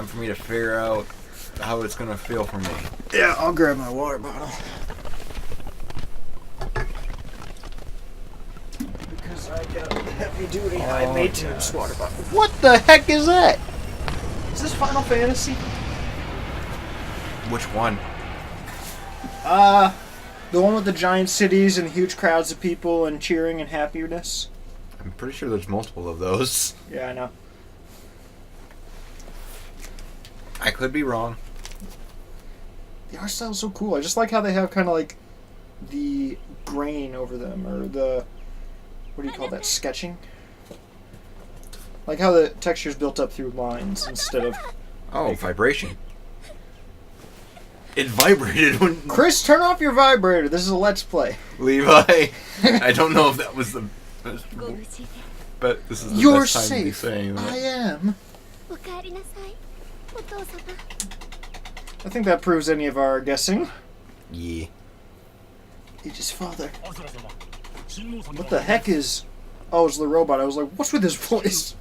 time for me to figure out how it's gonna feel for me. Yeah, I'll grab my water bottle. Because I got a heavy-duty high maintenance water bottle. What the heck is that? Is this Final Fantasy? Which one? The one with the giant cities and huge crowds of people and cheering and happiness. I'm pretty sure there's multiple of those. Yeah, I know. I could be wrong. The art style's so cool. I just like how they have kind of like the grain over them, or the, what do you call that, sketching? Like how the texture's built up through lines instead of... Oh, vibration. It vibrated when... Chris, turn off your vibrator. This is a Let's Play. Levi, I don't know if that was the best... But this is the You're best time to be safe. saying that. I am. I think that proves any of our guessing. Yeah. Aegis father. What the heck is... Oh, it's the robot. I was like, what's with his voice?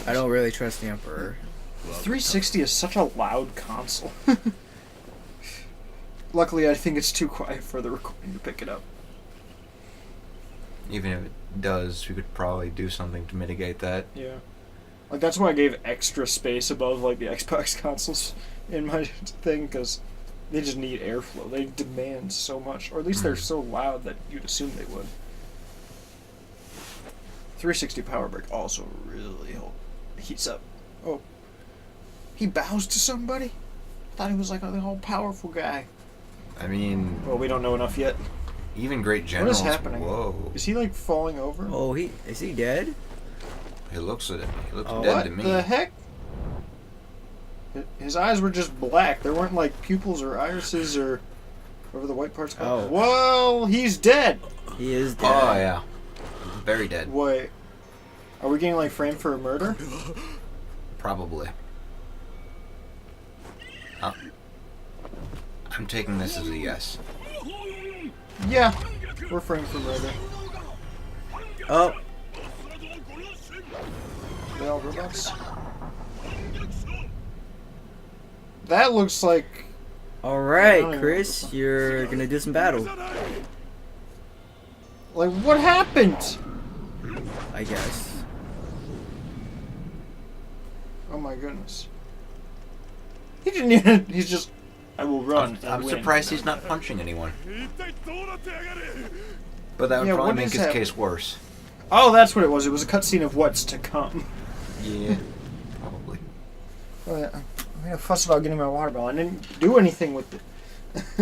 I don't really trust the Emperor. 360 is such a loud console. Luckily, I think it's too quiet for the recording to pick it up. Even if it does, we could probably do something to mitigate that. Yeah. Like, that's why I gave extra space above, like, the Xbox consoles in my thing, because they just need airflow. They demand so much. Or at least they're so loud that you'd assume they would. 360 power brick also really heats up. Oh. He bows to somebody? Thought he was, like, the whole powerful guy. I mean... Well, we don't know enough yet. Even great generals... What is happening? Whoa. Is he, like, falling over? Oh, is he dead? He looks at it. He looks Oh, dead what to me. the heck? His eyes were just black. There weren't, like, pupils or irises or whatever the white part's called. Oh. Whoa, he's dead! He is dead. Oh, yeah. Very dead. Wait. Are we getting, like, framed for a murder? Probably. I'm taking this as a yes. Yeah, we're framed for murder. Oh. They all robots? That looks like... Alright, Chris, you're gonna do some battle. Like, what happened? I guess. Oh my goodness. He didn't even... He's just... I will run. I'm surprised he's not punching anyone. But that would probably make his case worse. Oh, that's what it was. It was a cutscene of what's to come. Yeah, probably. Oh, yeah. I made a fuss about getting my water bottle. I didn't do anything with it.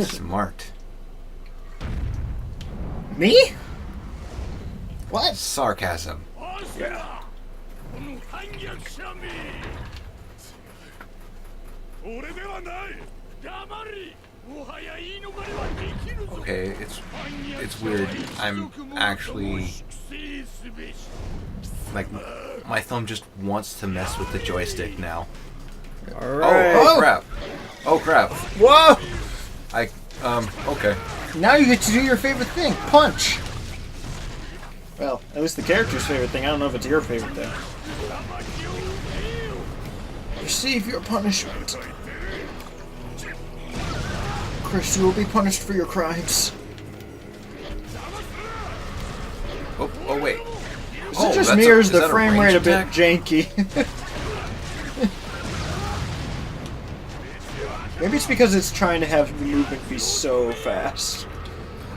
Smart. Me? What? Sarcasm. Yeah. Okay, it's weird. I'm actually... Like, my thumb just wants to mess with the joystick now. Alright. Oh crap. Oh crap. Whoa! Okay. Now you get to do your favorite thing. Punch! Well, at least the character's favorite thing. I don't know if it's your favorite thing. Receive your punishment. Chris, you will be punished for your crimes. Oh wait. Is it just me or is the frame rate a bit janky? Maybe it's because it's trying to have the movement be so fast.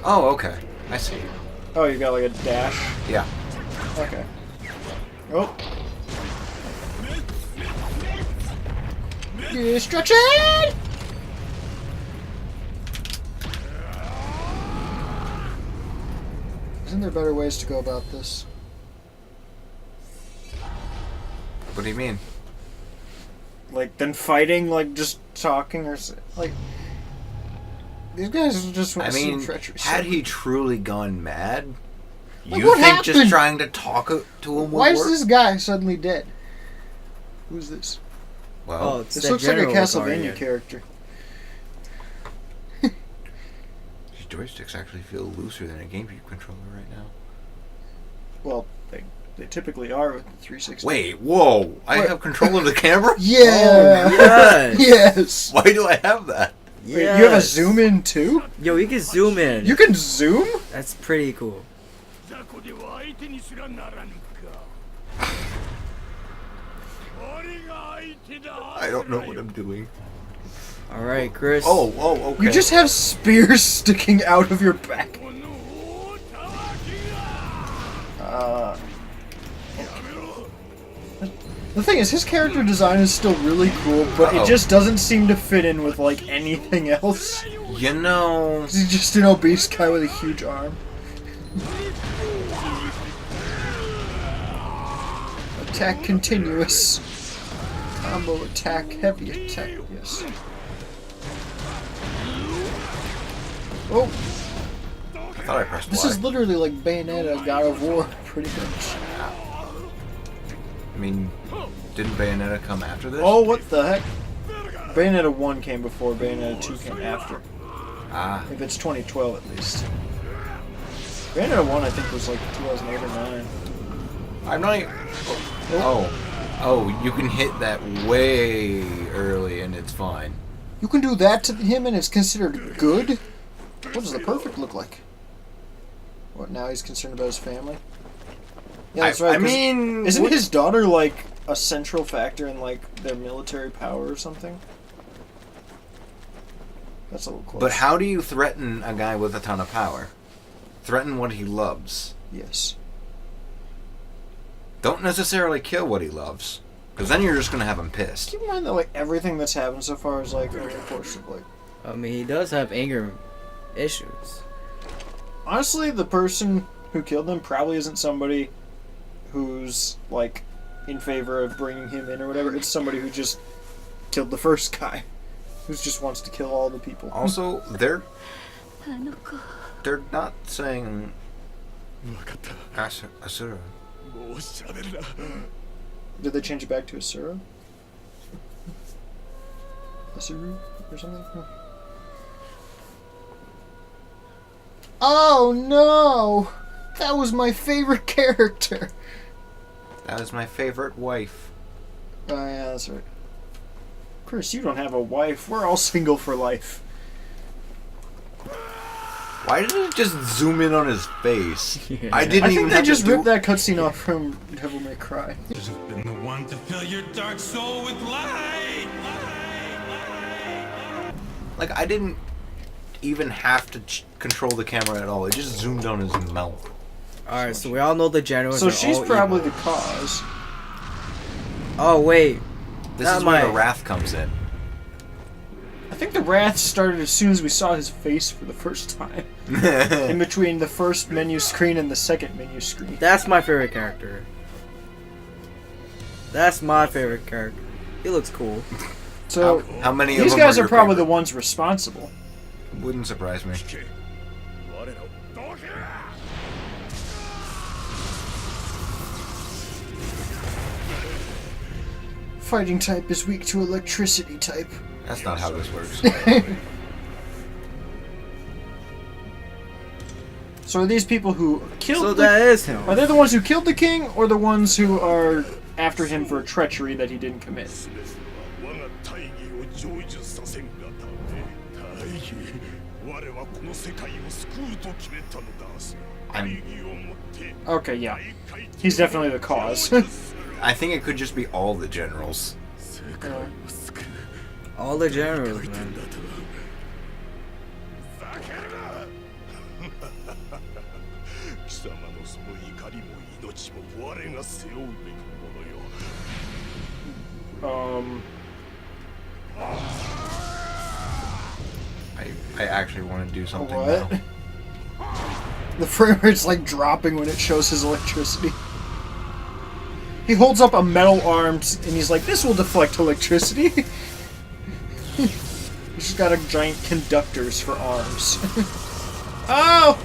Oh, okay. I see. Oh, you got like a dash? Yeah. Okay. Oh. Destruction! Isn't there better ways to go about this? What do you mean? Like, than fighting, like, just talking or... Like, these guys just want to seem treacherous. Had he truly gone mad, Like, you what think happened? just trying to talk to him would Why is work? this guy suddenly dead? Who's this? Well, Oh, it's This that looks like a general Castlevania Lucario. character. he's joysticks actually feel looser than a GameCube controller right now. Well, they typically are with the 360. Wait, whoa! I What? have control of the camera? Yeah! Oh, yes! Yes! Why do I have that? Wait, you have a zoom in too? Yo, you can zoom in. You can zoom? That's pretty cool. I don't know what I'm doing. Alright, Chris. Oh, okay. You just have spears sticking out of your back. The thing is, his character design is still really cool, but it just doesn't seem to fit in with, like, anything else. You know... He's just an obese guy with a huge arm. Attack continuous. Combo attack, heavy attack, yes. Oh! I thought I pressed This Y. is literally like Bayonetta, God of War, pretty much. I mean, didn't Bayonetta come after this? Oh, what the heck? Bayonetta 1 came before, Bayonetta 2 came after. Ah. If it's 2012 at least. Bayonetta 1 I think was like 2008 or 9. I'm not even... Oh, you can hit that way early and it's fine. You can do that to him and it's considered good? What does the perfect look like? What, now he's concerned about his family? Yeah, that's right. I mean... Isn't his daughter like a central factor in like their military power or something? That's a little close. But how do you threaten a guy with a ton of power? Threaten what he loves. Yes. Don't necessarily kill what he loves. Because then you're just going to have him pissed. Keep in mind that like everything that's happened so far is like over the course of like... I mean, he does have anger issues. Honestly, the person who killed him probably isn't somebody who's like in favor of bringing him in or whatever. It's somebody who just killed the first guy, who just wants to kill all the people. Also, they're not saying Asura. Did they change it back to Asura? Asura or something? Oh no! That was my favorite character! That is my favorite wife. Oh yeah, that's right. Chris, you don't have a wife. We're all single for life. Why did it just zoom in on his face? Yeah. I didn't I even think they have just to do... ripped that cutscene off from Devil May Cry. You've been the one to fill your dark soul with light. Like, I didn't even have to control the camera at all. It just zoomed on his mouth. Alright, so we all know the generals So are she's all probably evil. the cause. Oh, wait. This Not is where my- the wrath comes in. I think the wrath started as soon as we saw his face for the first time. In between the first menu screen and the second menu screen. That's my favorite character. That's my favorite character. He looks cool. So How many of these them guys are your probably favorite? the ones responsible. Wouldn't surprise me. Fighting type is weak to electricity type. That's not how this works. So are these people who killed So the... that is him. Are they the ones who killed the king, or the ones who are after him for treachery that he didn't commit? Okay, yeah. He's definitely the cause. I think it could just be all the generals. All the generals, man. I actually want to do something What? now. The frame rate's like dropping when it shows his electricity. He holds up a metal arm and he's like, this will deflect electricity. He's just got a giant conductors for arms. Oh!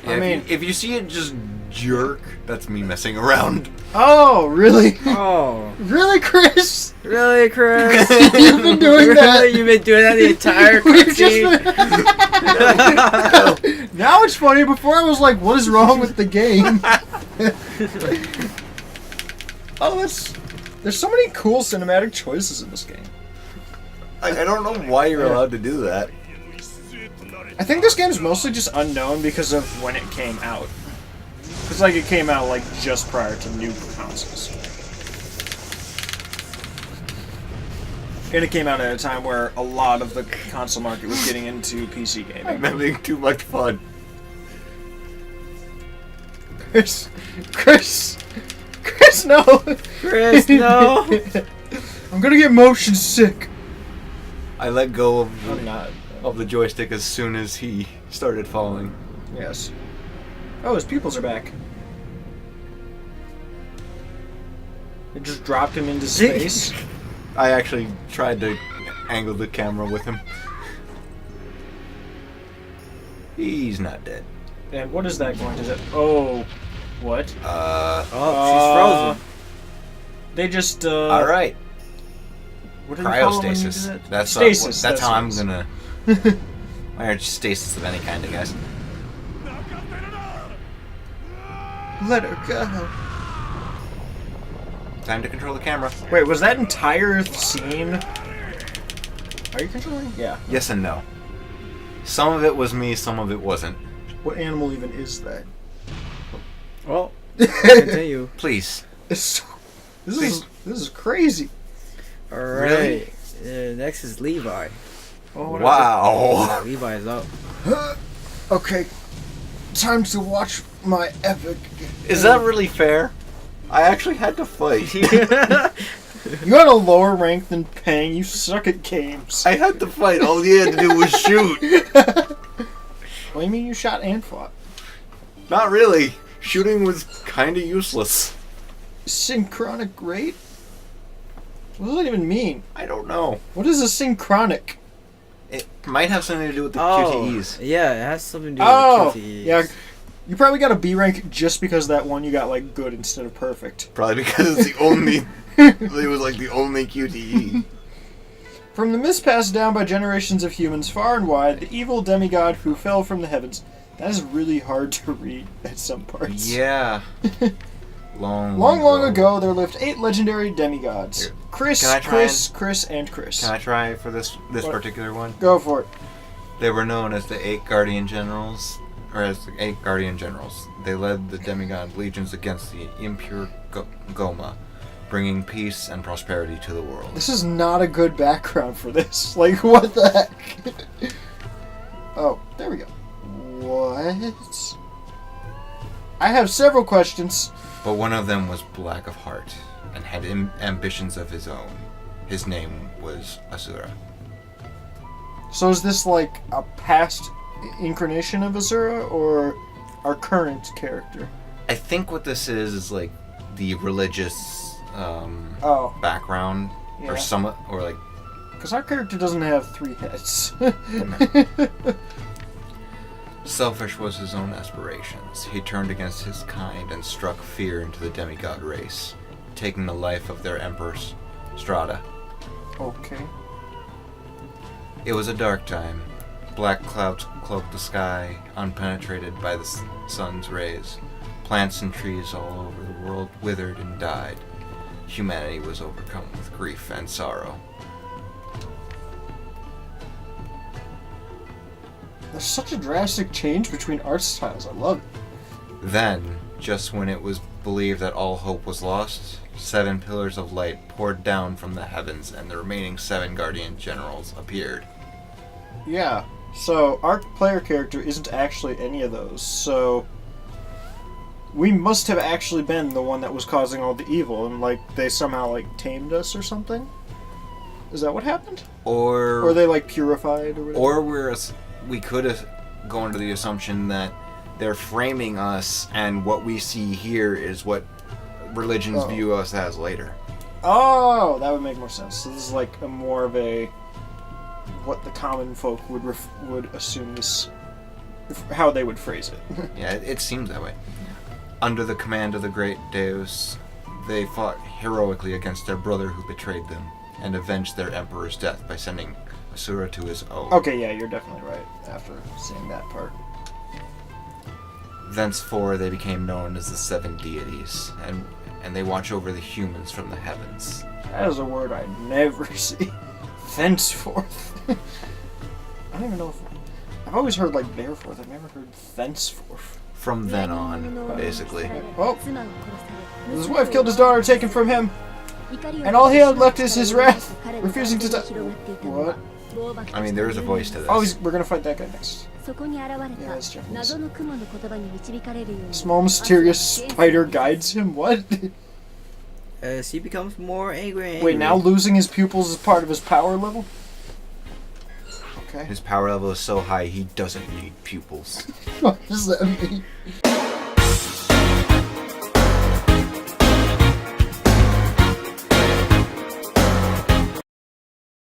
Yeah, I mean- if you see it just jerk, that's me messing around. Oh, really? Oh. Really, Chris? Really, Chris? You've been doing that. You've been doing that the entire We've just cutscene. been... Now it's funny. Before I was like, what is wrong with the game? Oh, there's so many cool cinematic choices in this game. I don't know why you're allowed to do that. I think this game's mostly just unknown because of when it came out. It's like it came out like just prior to new consoles. And it came out at a time where a lot of the console market was getting into PC gaming. I'm having too much fun. Chris, no! Chris, no! I'm gonna get motion sick. I let go I'm not. of the joystick as soon as he started falling. Yes. Oh, his pupils are back. It just dropped him into space. I actually tried to angle the camera with him. He's not dead. And what is that going to do? Oh, what? Oh, she's frozen. They just, Alright. What do you call it when you do Cryostasis. that? That's Stasis. that's how I'm what it gonna... Or stasis of any kind, I guess. is. Let her go. Time to control the camera. Wait, was that entire scene... Are you controlling? Yeah. Yes and no. Some of it was me, some of it wasn't. What animal even is that? Well, continue. Please. This is crazy. Alright. Next is Levi. Oh, what Wow. Levi is up. Okay, time to watch my epic. Is that really fair? I actually had to fight. You had a lower rank than Pheng. You suck at games. I had to fight. All you had to do was shoot. What do you mean you shot and fought? Not really. Shooting was kind of useless. Synchronic rate? What does that even mean? I don't know. What is a synchronic? It might have something to do with the Oh, QTEs. yeah, it has something to do Oh, with QTEs. yeah. You probably got a B rank just because that one you got like good instead of perfect. Probably because it's the only... it was like the only QTE. From the mist passed down by generations of humans far and wide, the evil demigod who fell from the heavens. That is really hard to read at some parts. Yeah. Long ago, there lived 8 legendary demigods. Here. Chris, Can I try Chris, and Chris. Can I try for this What? particular one? Go for it. They were known as the 8 Guardian Generals, or as the 8 Guardian Generals. They led the demigod legions against the impure Goma, bringing peace and prosperity to the world. This is not a good background for this. Like, what the heck? Oh, there we go. What? I have several questions. But one of them was black of heart and had ambitions of his own. His name was Asura. So is this like a past incarnation of Asura or our current character? I think what this is like the religious Oh, background, yeah. or like Because our character doesn't have 3 heads. selfish was his own aspirations. He turned against his kind and struck fear into the demigod race, taking the life of their empress, Strata. Okay. It was a dark time. Black clouds cloaked the sky, unpenetrated by the sun's rays. Plants and trees all over the world withered and died. Humanity was overcome with grief and sorrow. There's such a drastic change between art styles. I love it. Then, just when it was believed that all hope was lost, 7 pillars of light poured down from the heavens and the remaining 7 guardian generals appeared. Yeah. So our player character isn't actually any of those. So we must have actually been the one that was causing all the evil, and like they somehow like tamed us or something. Is that what happened? Or they like purified or whatever? Or we could have gone to the assumption that they're framing us, and what we see here is what religions view us as later. Oh, that would make more sense. So this is like a more of a what the common folk would assume this, how they would phrase it. Yeah, it seems that way. Under the command of the great Deus, they fought heroically against their brother who betrayed them, and avenged their emperor's death by sending Asura to his own. Okay, yeah, you're definitely right after seeing that part. Thenceforth, they became known as the Seven Deities, and they watch over the humans from the heavens. That is a word I never see. Thenceforth. I don't even know if... I've always heard, like, therefore. I've never heard thenceforth. From then on, basically. Oh. His wife killed his daughter, taken from him. And all he had left is his wrath, refusing to die. What? I mean, there is a voice to this. Oh, we're gonna fight that guy next. Yeah, it's Japanese. Small mysterious spider guides him. What? As he becomes more angry. Wait, now losing his pupils is part of his power level? Okay. His power level is so high he doesn't need pupils. What does that mean?